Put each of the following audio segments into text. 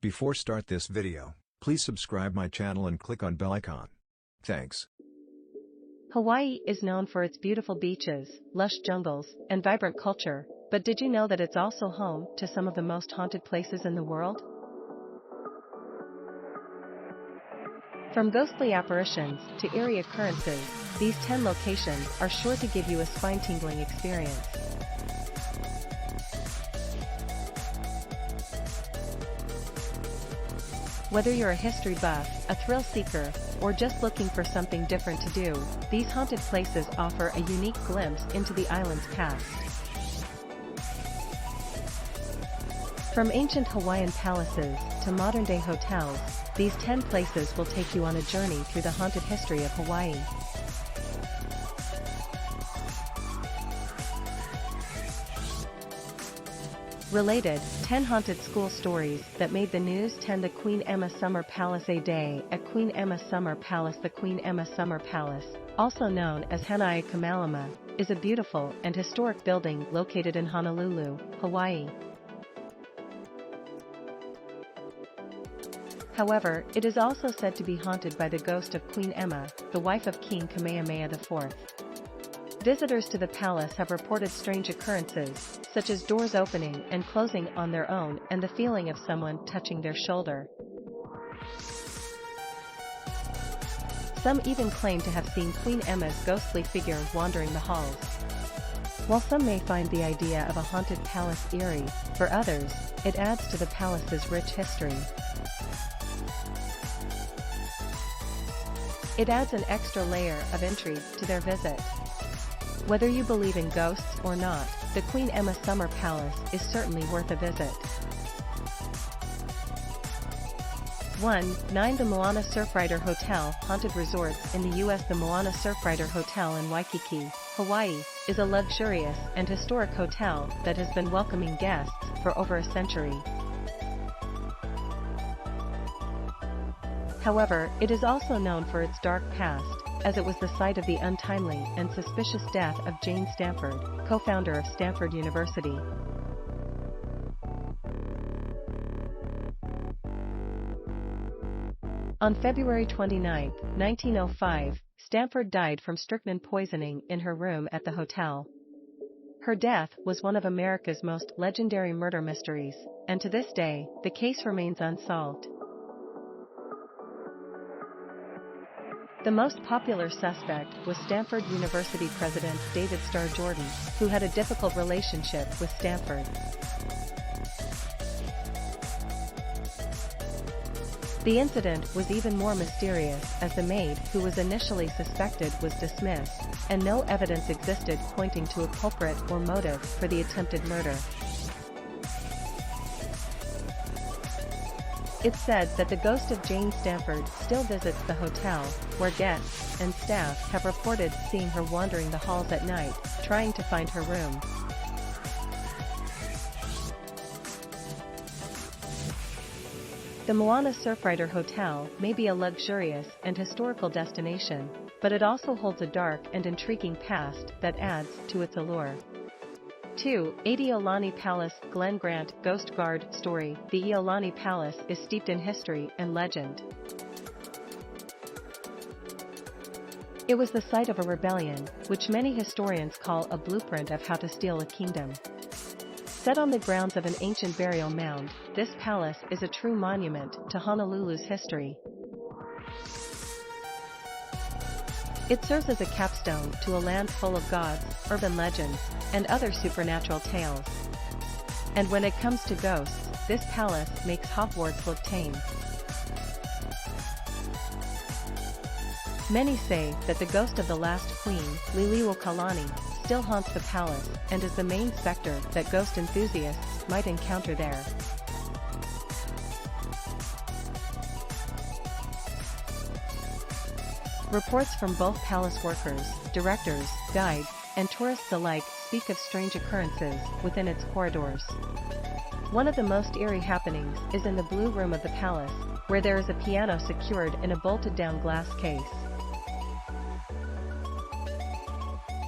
Before start this video, please subscribe my channel and click on bell icon. Thanks. Hawaii is known for its beautiful beaches, lush jungles, and vibrant culture, but did you know that it's also home to some of the most haunted places in the world? From ghostly apparitions to eerie occurrences, these 10 locations are sure to give you a spine-tingling experience. Whether you're a history buff, a thrill seeker, or just looking for something different to do, these haunted places offer a unique glimpse into the island's past. From ancient Hawaiian palaces to modern-day hotels, these 10 places will take you on a journey through the haunted history of Hawaii. Related, 10 haunted school stories that made the news. 10 The Queen Emma Summer Palace. A day at Queen Emma Summer Palace. The Queen Emma Summer Palace, also known as Hanaiakamalama, is a beautiful and historic building located in Honolulu, Hawaii. However, it is also said to be haunted by the ghost of Queen Emma, the wife of King Kamehameha IV. Visitors to the palace have reported strange occurrences, such as doors opening and closing on their own and the feeling of someone touching their shoulder. Some even claim to have seen Queen Emma's ghostly figure wandering the halls. While some may find the idea of a haunted palace eerie, for others, it adds to the palace's rich history. It adds an extra layer of intrigue to their visit. Whether you believe in ghosts or not, the Queen Emma Summer Palace is certainly worth a visit. 9. The Moana Surfrider Hotel. Haunted resorts in the U.S. The Moana Surfrider Hotel in Waikiki, Hawaii, is a luxurious and historic hotel that has been welcoming guests for over a century. However, it is also known for its dark past, as it was the site of the untimely and suspicious death of Jane Stanford, co-founder of Stanford University. On February 29, 1905, Stanford died from strychnine poisoning in her room at the hotel. Her death was one of America's most legendary murder mysteries, and to this day, the case remains unsolved. The most popular suspect was Stanford University president David Starr Jordan, who had a difficult relationship with Stanford. The incident was even more mysterious as the maid who was initially suspected was dismissed, and no evidence existed pointing to a culprit or motive for the attempted murder. It's said that the ghost of Jane Stanford still visits the hotel, where guests and staff have reported seeing her wandering the halls at night, trying to find her room. The Moana Surfrider Hotel may be a luxurious and historical destination, but it also holds a dark and intriguing past that adds to its allure. 2. Iolani Palace Glen Grant Ghost Guard Story. The Iolani Palace is steeped in history and legend. It was the site of a rebellion, which many historians call a blueprint of how to steal a kingdom. Set on the grounds of an ancient burial mound, this palace is a true monument to Honolulu's history. It serves as a capstone to a land full of gods, urban legends, and other supernatural tales. And when it comes to ghosts, this palace makes Hogwarts look tame. Many say that the ghost of the last queen, Liliuokalani, still haunts the palace and is the main specter that ghost enthusiasts might encounter there. Reports from both palace workers, directors, guides, and tourists alike speak of strange occurrences within its corridors. One of the most eerie happenings is in the blue room of the palace, where there is a piano secured in a bolted-down glass case.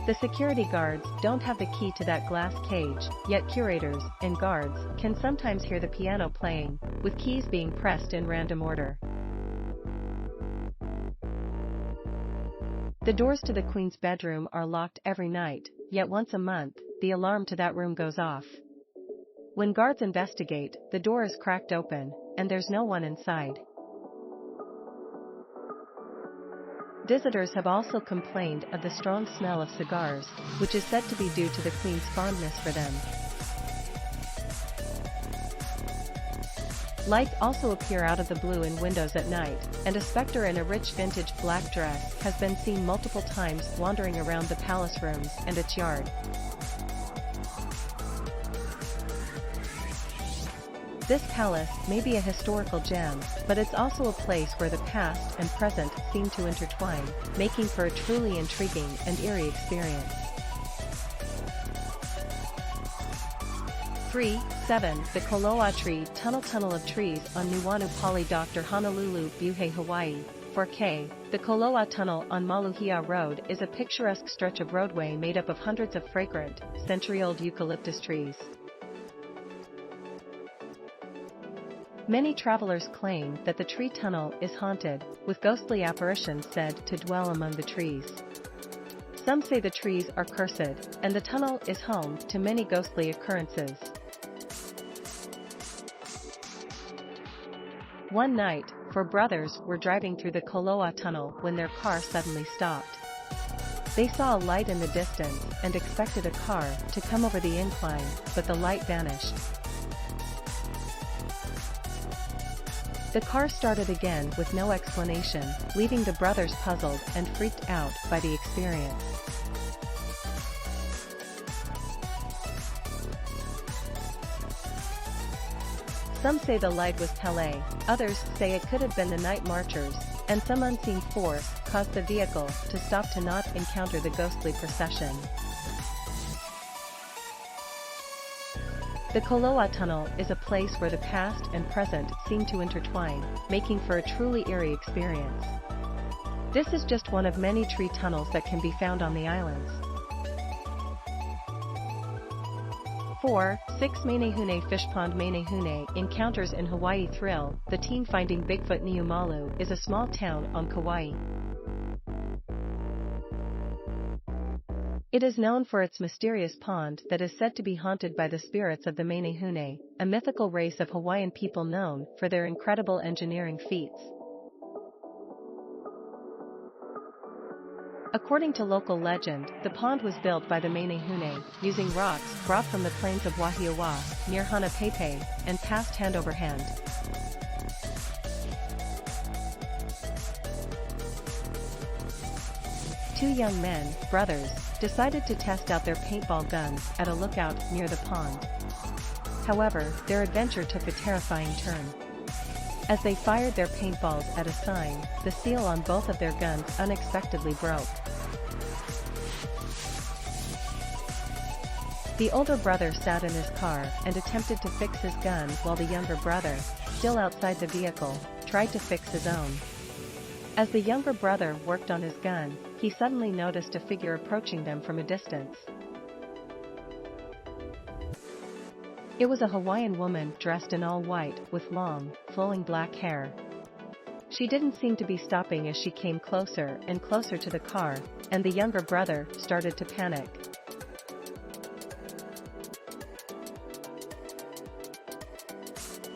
The security guards don't have the key to that glass cage, yet curators and guards can sometimes hear the piano playing, with keys being pressed in random order. The doors to the Queen's bedroom are locked every night, yet once a month, the alarm to that room goes off. When guards investigate, the door is cracked open, and there's no one inside. Visitors have also complained of the strong smell of cigars, which is said to be due to the Queen's fondness for them. Lights also appear out of the blue in windows at night, and a specter in a rich vintage black dress has been seen multiple times wandering around the palace rooms and its yard. This palace may be a historical gem, but it's also a place where the past and present seem to intertwine, making for a truly intriguing and eerie experience. 3.7 The Koloa Tree Tunnel of trees on Nuanu Pali Dr. Honolulu, Buhei, Hawaii. 4K. The Koloa Tunnel on Maluhia Road is a picturesque stretch of roadway made up of hundreds of fragrant, century-old eucalyptus trees. Many travelers claim that the tree tunnel is haunted, with ghostly apparitions said to dwell among the trees. Some say the trees are cursed, and the tunnel is home to many ghostly occurrences. One night, four brothers were driving through the Koloa Tunnel when their car suddenly stopped. They saw a light in the distance and expected a car to come over the incline, but the light vanished. The car started again with no explanation, leaving the brothers puzzled and freaked out by the experience. Some say the light was Pele, others say it could have been the night marchers, and some unseen force caused the vehicle to stop to not encounter the ghostly procession. The Koloa Tunnel is a place where the past and present seem to intertwine, making for a truly eerie experience. This is just one of many tree tunnels that can be found on the islands. 4.6 Manehune Fish Pond Manehune Encounters in Hawaii Thrill. The team finding Bigfoot Niumalu is a small town on Kauai. It is known for its mysterious pond that is said to be haunted by the spirits of the Manehune, a mythical race of Hawaiian people known for their incredible engineering feats. According to local legend, the pond was built by the Manehune, using rocks brought from the plains of Wahiawa, near Hanapepe, and passed hand over hand. Two young men, brothers, decided to test out their paintball guns at a lookout near the pond. However, their adventure took a terrifying turn. As they fired their paintballs at a sign, the seal on both of their guns unexpectedly broke. The older brother sat in his car and attempted to fix his gun while the younger brother, still outside the vehicle, tried to fix his own. As the younger brother worked on his gun, he suddenly noticed a figure approaching them from a distance. It was a Hawaiian woman dressed in all white with long, flowing black hair. She didn't seem to be stopping as she came closer and closer to the car, and the younger brother started to panic.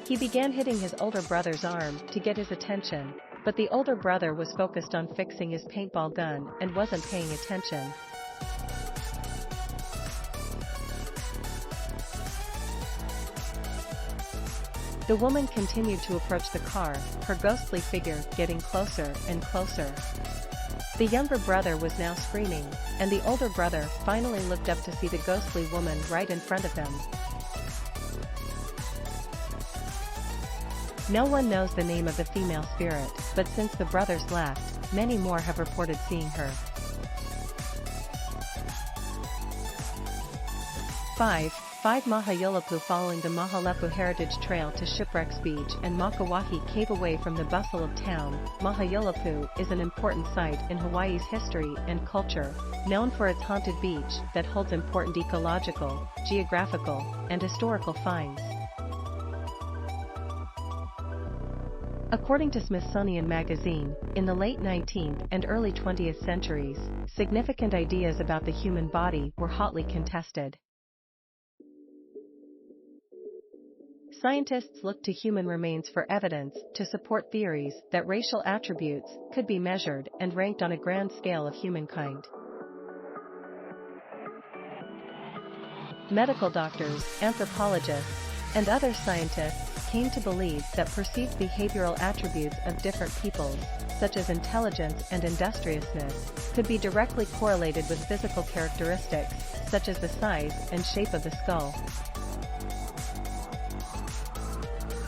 He began hitting his older brother's arm to get his attention, but the older brother was focused on fixing his paintball gun and wasn't paying attention. The woman continued to approach the car, her ghostly figure getting closer and closer. The younger brother was now screaming, and the older brother finally looked up to see the ghostly woman right in front of them. No one knows the name of the female spirit, but since the brothers left, many more have reported seeing her. 5. 5 Mahayolopu following the Mahalepu Heritage Trail to Shipwrecks Beach and Makawahi Cave away from the bustle of town. Mahayolopu is an important site in Hawaii's history and culture, known for its haunted beach that holds important ecological, geographical, and historical finds. According to Smithsonian Magazine, in the late 19th and early 20th centuries, significant ideas about the human body were hotly contested. Scientists looked to human remains for evidence to support theories that racial attributes could be measured and ranked on a grand scale of humankind. Medical doctors, anthropologists, and other scientists came to believe that perceived behavioral attributes of different peoples, such as intelligence and industriousness, could be directly correlated with physical characteristics, such as the size and shape of the skull.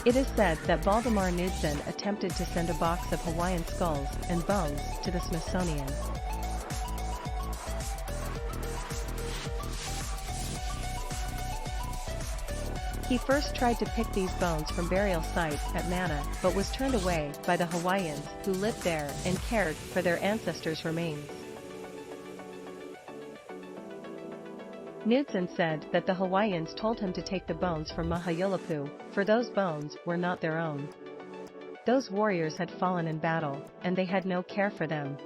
It is said that Valdemar Knudsen attempted to send a box of Hawaiian skulls and bones to the Smithsonian. He first tried to pick these bones from burial sites at Mana, but was turned away by the Hawaiians who lived there and cared for their ancestors' remains. Knudsen said that the Hawaiians told him to take the bones from Mahayolopu, for those bones were not their own. Those warriors had fallen in battle, and they had no care for them.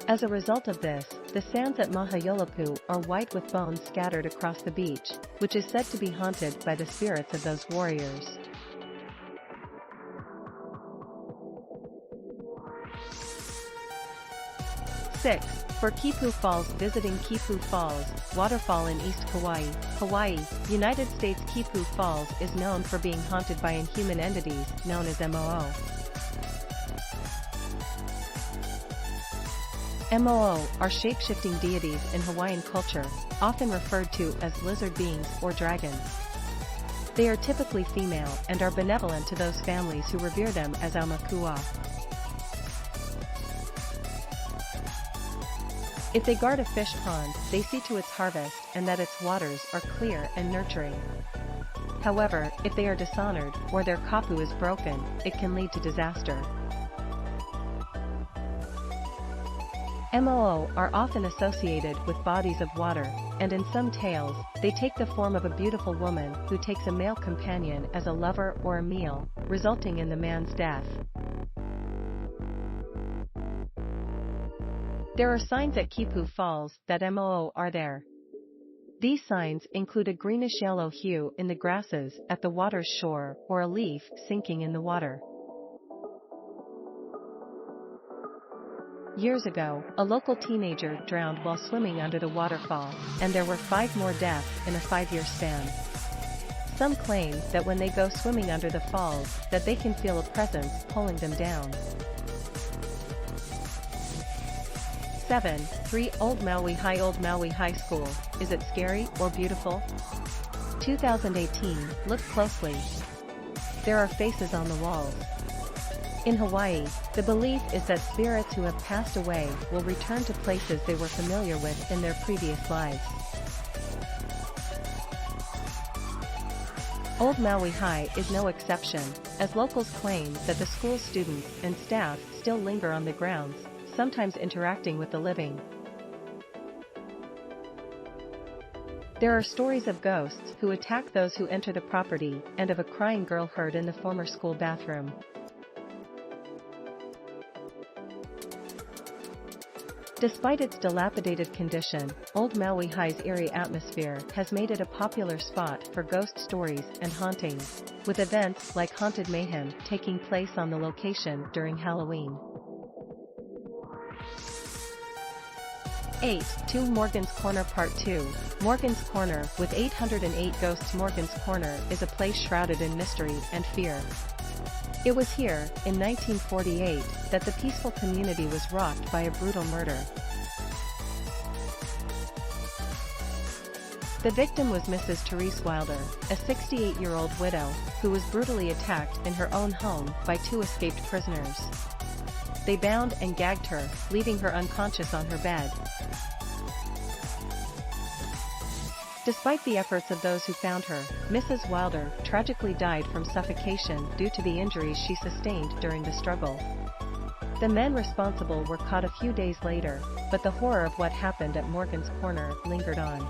As a result of this, the sands at Mahayolopu are white with bones scattered across the beach, which is said to be haunted by the spirits of those warriors. Six. For Kipu Falls. Visiting Kipu Falls, waterfall in East Kauai, Hawaii, United States. Kipu Falls is known for being haunted by inhuman entities known as Moo. Moo are shape-shifting deities in Hawaiian culture, often referred to as lizard beings or dragons. They are typically female and are benevolent to those families who revere them as aumakua. If they guard a fish pond, they see to its harvest and that its waters are clear and nurturing. However, if they are dishonored or their kapu is broken, it can lead to disaster. Moo are often associated with bodies of water, and in some tales, they take the form of a beautiful woman who takes a male companion as a lover or a meal, resulting in the man's death. There are signs at Kipu Falls that Moo are there. These signs include a greenish-yellow hue in the grasses at the water's shore or a leaf sinking in the water. Years ago, a local teenager drowned while swimming under the waterfall, and there were 5 more deaths in a 5-year span. Some claim that when they go swimming under the falls, that they can feel a presence pulling them down. 7. 3. Old Maui High. Old Maui High School, is it scary or beautiful? 2018, look closely. There are faces on the walls. In Hawaii, the belief is that spirits who have passed away will return to places they were familiar with in their previous lives. Old Maui High is no exception, as locals claim that the school's students and staff still linger on the grounds, sometimes interacting with the living. There are stories of ghosts who attack those who enter the property and of a crying girl heard in the former school bathroom. Despite its dilapidated condition, Old Maui High's eerie atmosphere has made it a popular spot for ghost stories and hauntings, with events like Haunted Mayhem taking place on the location during Halloween. 8. 2. Morgan's Corner Part 2. Morgan's Corner, with 808 ghosts. Morgan's Corner is a place shrouded in mystery and fear. It was here, in 1948, that the peaceful community was rocked by a brutal murder. The victim was Mrs. Therese Wilder, a 68-year-old widow, who was brutally attacked in her own home by 2 escaped prisoners. They bound and gagged her, leaving her unconscious on her bed. Despite the efforts of those who found her, Mrs. Wilder tragically died from suffocation due to the injuries she sustained during the struggle. The men responsible were caught a few days later, but the horror of what happened at Morgan's Corner lingered on.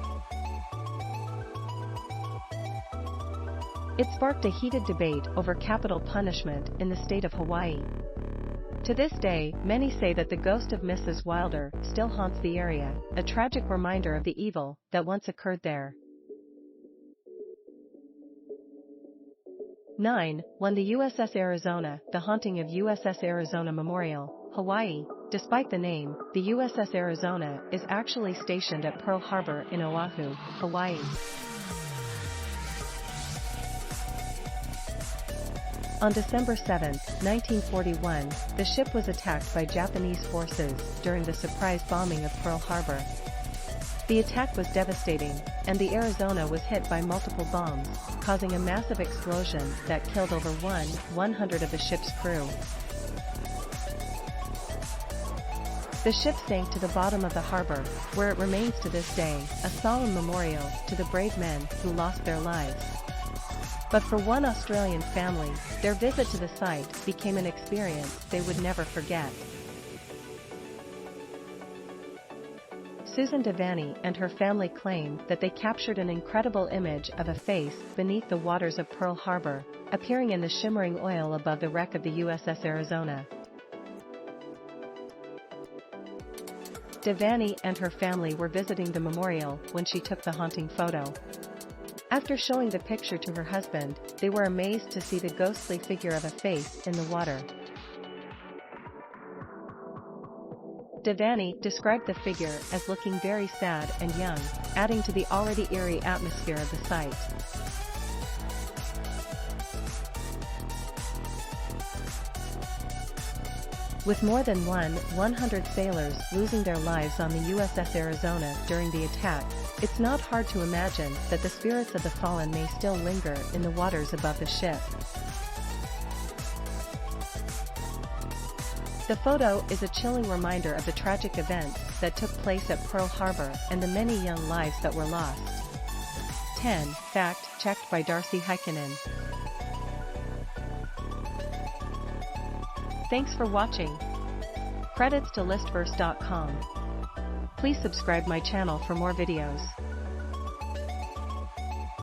It sparked a heated debate over capital punishment in the state of Hawaii. To this day, many say that the ghost of Mrs. Wilder still haunts the area, a tragic reminder of the evil that once occurred there. 9. When the USS Arizona, the haunting of USS Arizona Memorial, Hawaii. Despite the name, the USS Arizona is actually stationed at Pearl Harbor in Oahu, Hawaii. On December 7, 1941, the ship was attacked by Japanese forces during the surprise bombing of Pearl Harbor. The attack was devastating, and the Arizona was hit by multiple bombs, causing a massive explosion that killed over 100 of the ship's crew. The ship sank to the bottom of the harbor, where it remains to this day, a solemn memorial to the brave men who lost their lives. But for one Australian family, their visit to the site became an experience they would never forget. Susan Devaney and her family claim that they captured an incredible image of a face beneath the waters of Pearl Harbor, appearing in the shimmering oil above the wreck of the USS Arizona. Devaney and her family were visiting the memorial when she took the haunting photo. After showing the picture to her husband, they were amazed to see the ghostly figure of a face in the water. Devaney described the figure as looking very sad and young, adding to the already eerie atmosphere of the site. With more than 100 sailors losing their lives on the USS Arizona during the attack, it's not hard to imagine that the spirits of the fallen may still linger in the waters above the ship. The photo is a chilling reminder of the tragic events that took place at Pearl Harbor and the many young lives that were lost. 10. Fact checked by Darcy Heikkinen. Thanks for watching. Credits to listverse.com. Please subscribe my channel for more videos.